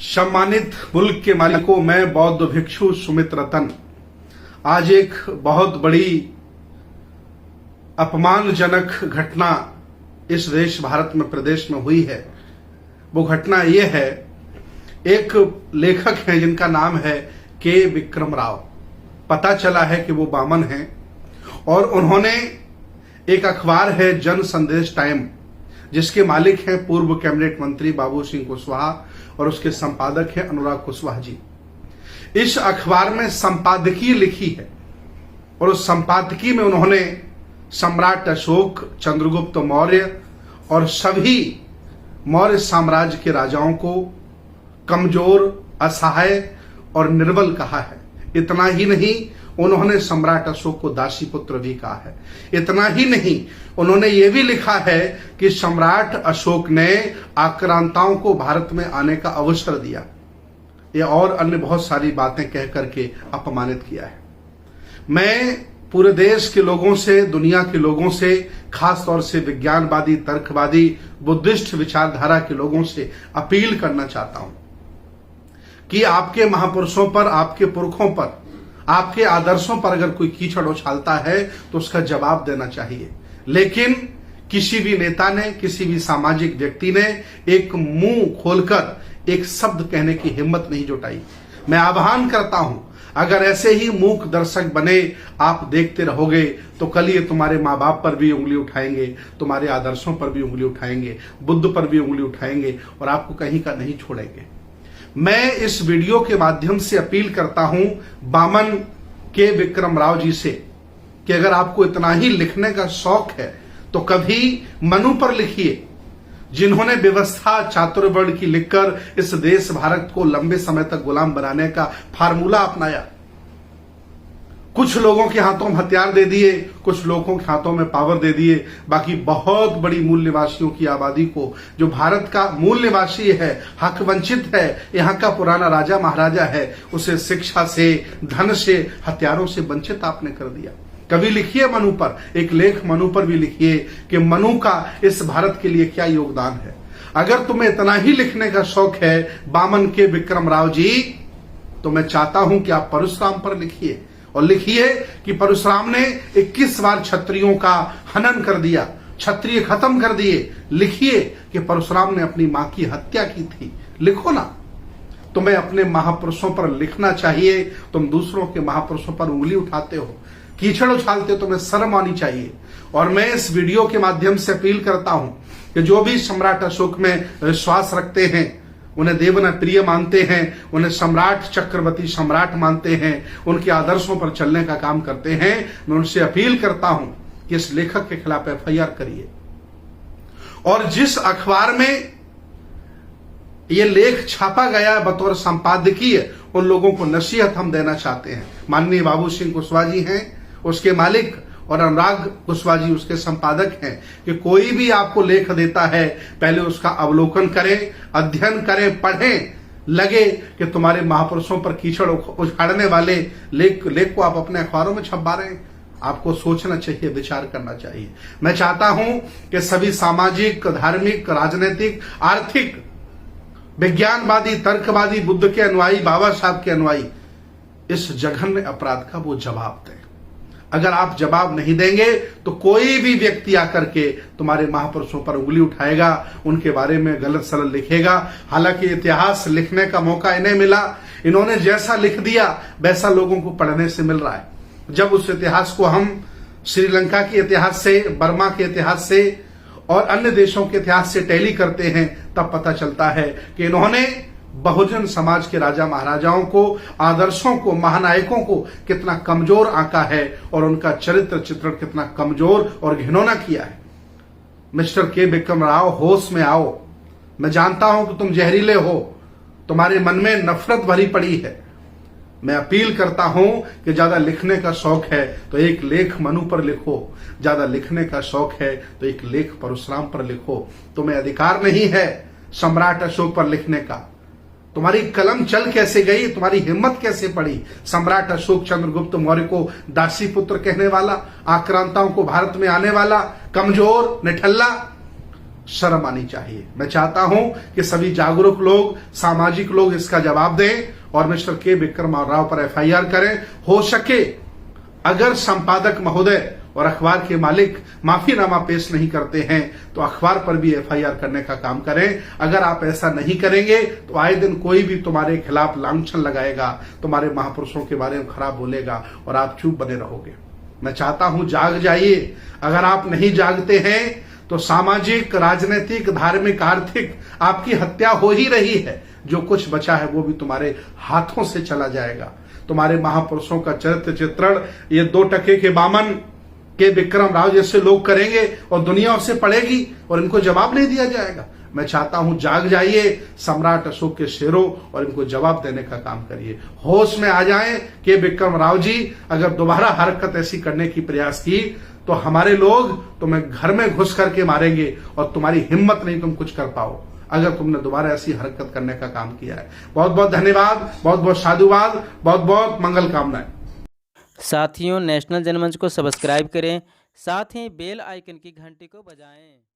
सम्मानित मुल्क के मालिकों, मैं बौद्ध भिक्षु सुमित रतन आज एक बहुत बड़ी अपमानजनक घटना इस देश भारत में प्रदेश में हुई है। वो घटना ये है, एक लेखक हैं जिनका नाम है के विक्रम राव। पता चला है कि वो बामन हैं और उन्होंने एक अखबार है जन संदेश टाइम, जिसके मालिक हैं पूर्व कैबिनेट मंत्री बाबू सिंह कुशवाहा और उसके संपादक हैं अनुराग कुशवाहा जी। इस अखबार में संपादकीय लिखी है और उस संपादकीय में उन्होंने सम्राट अशोक, चंद्रगुप्त मौर्य और सभी मौर्य साम्राज्य के राजाओं को कमजोर, असहाय और निर्बल कहा है। इतना ही नहीं, उन्होंने सम्राट अशोक को दासी पुत्र भी कहा है। इतना ही नहीं, उन्होंने ये भी लिखा है कि सम्राट अशोक ने आक्रांताओं को भारत में आने का अवसर दिया। ये और अन्य बहुत सारी बातें कह करके अपमानित किया है। मैं पूरे देश के लोगों से, दुनिया के लोगों से, खास तौर से विज्ञानवादी, तर्कवादी, बुद्धिस्ट विचारधारा के लोगों से अपील करना चाहता हूं कि आपके महापुरुषों पर, आपके पुरखों पर, आपके आदर्शों पर अगर कोई कीचड़ उछालता है तो उसका जवाब देना चाहिए। लेकिन किसी भी नेता ने, किसी भी सामाजिक व्यक्ति ने एक मुंह खोलकर एक शब्द कहने की हिम्मत नहीं जुटाई। मैं आह्वान करता हूं, अगर ऐसे ही मूक दर्शक बने आप देखते रहोगे तो कल ये तुम्हारे माँ बाप पर भी उंगली उठाएंगे, तुम्हारे आदर्शों पर भी उंगली उठाएंगे, बुद्ध पर भी उंगली उठाएंगे और आपको कहीं का नहीं छोड़ेंगे। मैं इस वीडियो के माध्यम से अपील करता हूं बामन के विक्रम राव जी से कि अगर आपको इतना ही लिखने का शौक है तो कभी मनु पर लिखिए, जिन्होंने व्यवस्था चातुर्वर्ण की लिखकर इस देश भारत को लंबे समय तक गुलाम बनाने का फार्मूला अपनाया। कुछ लोगों के हाथों में हथियार दे दिए, कुछ लोगों के हाथों में पावर दे दिए, बाकी बहुत बड़ी मूल निवासियों की आबादी को, जो भारत का मूल निवासी है, हक वंचित है, यहाँ का पुराना राजा महाराजा है, उसे शिक्षा से, धन से, हथियारों से वंचित आपने कर दिया। कभी लिखिए मनु पर, एक लेख मनु पर भी लिखिए कि मनु का इस भारत के लिए क्या योगदान है। अगर तुम्हें इतना ही लिखने का शौक है बामन के विक्रम राव जी, तो मैं चाहता हूं कि आप परशुराम पर लिखिए और लिखिए कि परशुराम ने 21 बार क्षत्रियों का हनन कर दिया, क्षत्रिय खत्म कर दिए। लिखिए कि परशुराम ने अपनी मां की हत्या की थी। लिखो ना। तुम्हें अपने महापुरुषों पर लिखना चाहिए। तुम दूसरों के महापुरुषों पर उंगली उठाते हो, कीचड़ उछालते हो, तुम्हें शर्म आनी चाहिए। और मैं इस वीडियो के माध्यम से अपील करता हूं कि जो भी सम्राट अशोक में विश्वास रखते हैं, उन्हें देवना प्रिय मानते हैं, उन्हें सम्राट चक्रवर्ती सम्राट मानते हैं, उनके आदर्शों पर चलने का काम करते हैं, मैं उनसे अपील करता हूं कि इस लेखक के खिलाफ एफआईआर करिए। और जिस अखबार में यह लेख छापा गया बतौर संपादकीय, उन लोगों को नसीहत हम देना चाहते हैं। माननीय बाबू सिंह कुशवाहा जी हैं उसके मालिक और अनुराग कुशवाहा जी उसके संपादक हैं कि कोई भी आपको लेख देता है पहले उसका अवलोकन करें, अध्ययन करें, पढ़ें। लगे कि तुम्हारे महापुरुषों पर कीचड़ उछाड़ने वाले लेख को आप अपने अखबारों में छपवा रहे हैं, आपको सोचना चाहिए, विचार करना चाहिए। मैं चाहता हूं कि सभी सामाजिक, धार्मिक, राजनीतिक, आर्थिक, विज्ञानवादी, तर्कवादी, बुद्ध के अनुयायी, बाबा साहब के अनुयायी इस जघन्य अपराध का वो जवाब दें। अगर आप जवाब नहीं देंगे तो कोई भी व्यक्ति आकर के तुम्हारे महापुरुषों पर उंगली उठाएगा, उनके बारे में गलत सलत लिखेगा। हालांकि इतिहास लिखने का मौका इन्हें मिला, इन्होंने जैसा लिख दिया वैसा लोगों को पढ़ने से मिल रहा है। जब उस इतिहास को हम श्रीलंका के इतिहास से, बर्मा के इतिहास से और अन्य देशों के इतिहास से टैली करते हैं, तब पता चलता है कि इन्होंने बहुजन समाज के राजा महाराजाओं को, आदर्शों को, महानायकों को कितना कमजोर आंका है और उनका चरित्र चित्रण कितना कमजोर और घिनौना किया है। मिस्टर के विक्रम राव, होश में आओ। मैं जानता हूं कि तुम जहरीले हो, तुम्हारे मन में नफरत भरी पड़ी है। मैं अपील करता हूं कि ज्यादा लिखने का शौक है तो एक लेख मनु पर लिखो, ज्यादा लिखने का शौक है तो एक लेख परशुराम पर लिखो। तुम्हें अधिकार नहीं है सम्राट अशोक पर लिखने का। तुम्हारी कलम चल कैसे गई, तुम्हारी हिम्मत कैसे पड़ी सम्राट अशोक चंद्रगुप्त मौर्य को दासी पुत्र कहने वाला, आक्रांताओं को भारत में आने वाला, कमजोर, निठल्ला। शर्म आनी चाहिए। मैं चाहता हूं कि सभी जागरूक लोग, सामाजिक लोग इसका जवाब दें और मिस्टर के विक्रम राव पर एफआईआर करें। हो सके अगर संपादक महोदय और अखबार के मालिक माफीनामा पेश नहीं करते हैं तो अखबार पर भी एफआईआर करने का काम करें। अगर आप ऐसा नहीं करेंगे तो आए दिन कोई भी तुम्हारे खिलाफ लांछन लगाएगा, तुम्हारे महापुरुषों के बारे में खराब बोलेगा और आप चुप बने रहोगे। मैं चाहता हूं जाग जाइए। अगर आप नहीं जागते हैं तो सामाजिक, राजनीतिक, धार्मिक, आर्थिक आपकी हत्या हो ही रही है। जो कुछ बचा है वो भी तुम्हारे हाथों से चला जाएगा। तुम्हारे महापुरुषों का चरित्र चित्रण ये 2 टके के बामन के विक्रम राव जैसे लोग करेंगे और दुनिया उससे पड़ेगी और इनको जवाब नहीं दिया जाएगा। मैं चाहता हूं जाग जाइए, सम्राट अशोक के शेरों, और इनको जवाब देने का काम करिए। होश में आ जाएं कि विक्रम राव जी अगर दोबारा हरकत ऐसी करने की प्रयास की तो हमारे लोग तुम्हें घर में घुस करके मारेंगे और तुम्हारी हिम्मत नहीं तुम कुछ कर पाओ अगर तुमने दोबारा ऐसी हरकत करने का काम किया है। बहुत बहुत धन्यवाद, बहुत बहुत साधुवाद, बहुत बहुत मंगल कामनाएं। साथियों, नेशनल जनमंच को सब्सक्राइब करें, साथ ही बेल आइकन की घंटी को बजाएं।